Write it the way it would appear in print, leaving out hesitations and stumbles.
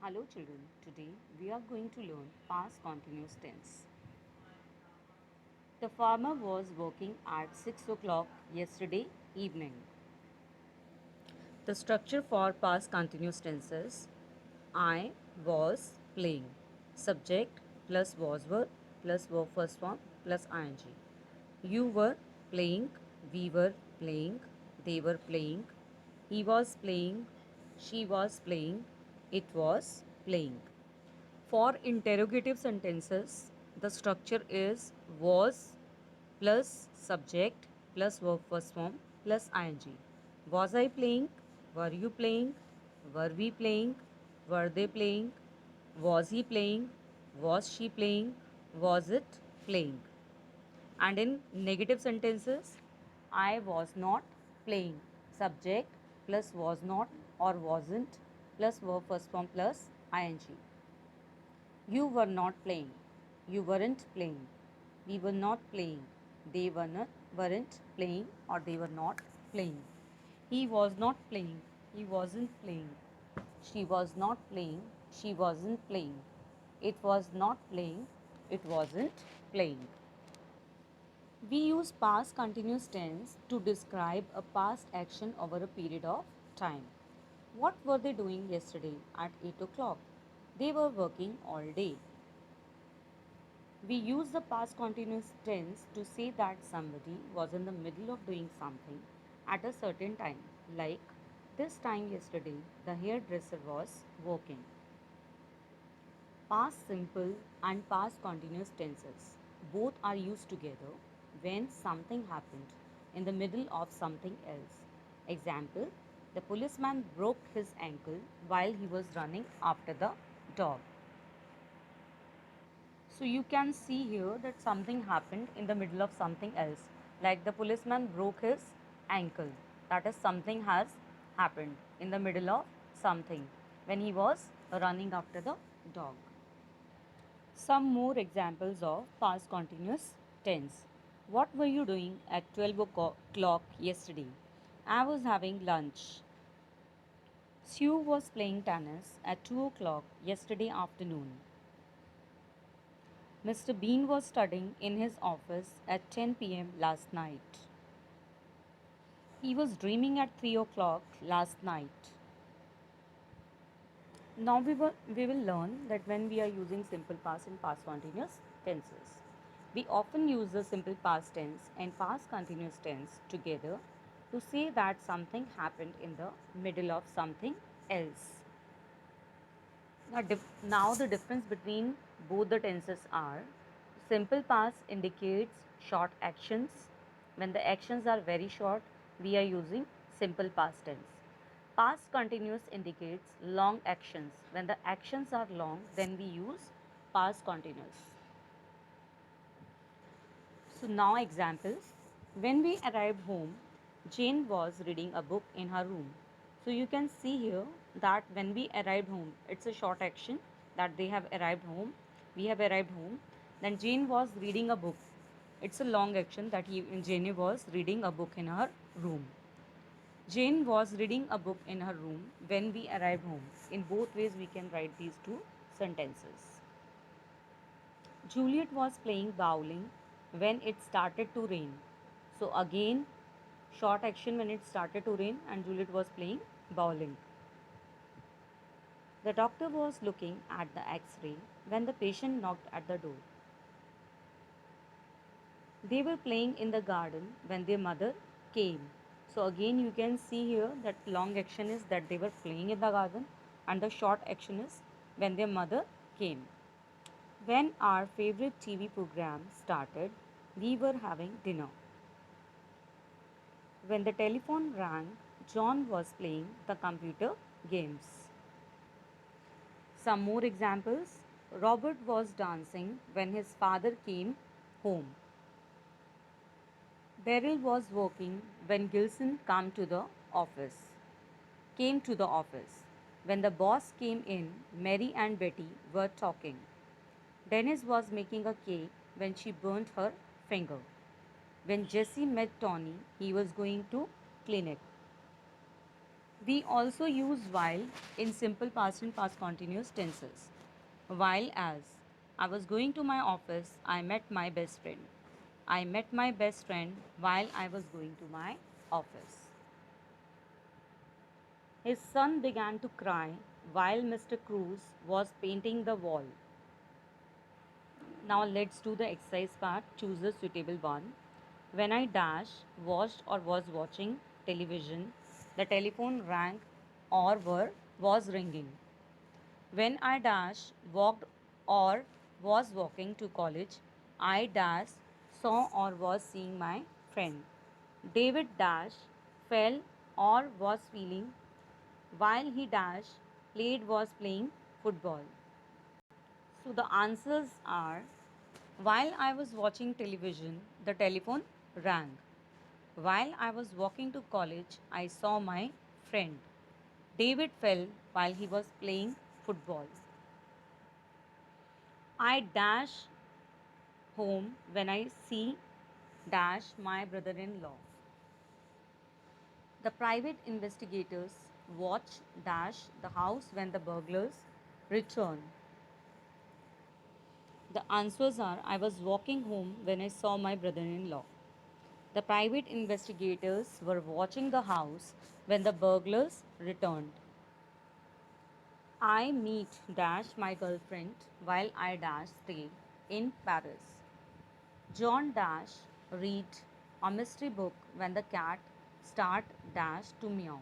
Hello children, today we are going to learn past continuous tense. The farmer was working at 6 o'clock yesterday evening. The structure for past continuous tenses: I was playing. Subject plus was verb plus verb first form plus ing. You were playing, we were playing, they were playing, he was playing, she was playing, it was playing. For interrogative sentences, the structure is was plus subject plus verb first form plus ing. Was I playing? Were you playing? Were we playing? Were they playing? Was he playing? Was she playing? Was it playing? And in negative sentences, I was not playing. Subject plus was not or wasn't plus verb first form plus ing. You were not playing. You weren't playing. We were not playing. They weren't playing or they were not playing. He was not playing. He wasn't playing. She was not playing. She wasn't playing. It was not playing. It wasn't playing. We use past continuous tense to describe a past action over a period of time. What were they doing yesterday at 8 o'clock? They were working all day. We use the past continuous tense to say that somebody was in the middle of doing something at a certain time, like this time yesterday, the hairdresser was working. Past simple and past continuous tenses both are used together when something happened in the middle of something else. Example: the policeman broke his ankle while he was running after the dog. So you can see here that something happened in the middle of something else. Like the policeman broke his ankle. That is, something has happened in the middle of something when he was running after the dog. Some more examples of past continuous tense. What were you doing at 12 o'clock yesterday? I was having lunch. Sue was playing tennis at 2 o'clock yesterday afternoon. Mr. Bean was studying in his office at 10 p.m. last night. He was dreaming at 3 o'clock last night. Now we will learn that when we are using simple past and past continuous tenses, we often use the simple past tense and past continuous tense together to say that something happened in the middle of something else. Now the difference between both the tenses are: simple past indicates short actions. When the actions are very short, we are using simple past tense. Past continuous indicates long actions. When the actions are long, then we use past continuous. So now examples. When we arrived home, Jane was reading a book in her room. So you can see here that when we arrived home, it's a short action that they have arrived home. We have arrived home. Then Jane was reading a book. It's a long action that Jane was reading a book in her room. Jane was reading a book in her room when we arrived home. In both ways, we can write these two sentences. Juliet was playing bowling when it started to rain. So again, short action when it started to rain and Juliet was playing bowling. The doctor was looking at the x-ray when the patient knocked at the door. They were playing in the garden when their mother came. So again you can see here that long action is that they were playing in the garden and the short action is when their mother came. When our favorite TV program started, we were having dinner. When the telephone rang, John was playing the computer games. Some more examples. Robert was dancing when his father came home. Beryl was working when Gilson came to the office. When the boss came in, Mary and Betty were talking. Dennis was making a cake when she burnt her finger. When Jesse met Tony, he was going to clinic. We also use while in simple past and past continuous tenses. While as I was going to my office, I met my best friend. I met my best friend while I was going to my office. His son began to cry while Mr. Cruz was painting the wall. Now let's do the exercise part. Choose a suitable one. When I watched or was watching television, the telephone rang or was ringing. When I walked or was walking to college, I saw or was seeing my friend. David fell or was feeling while he played was playing football. So the answers are while I was watching television, the telephone rang. While I was walking to college, I saw my friend. David fell while he was playing football. I home when I see my brother in law. The private investigators watch the house when the burglars return. The answers are I was walking home when I saw my brother in law. The private investigators were watching the house when the burglars returned. I meet my girlfriend while I stay in Paris. John read a mystery book when the cat start to meow.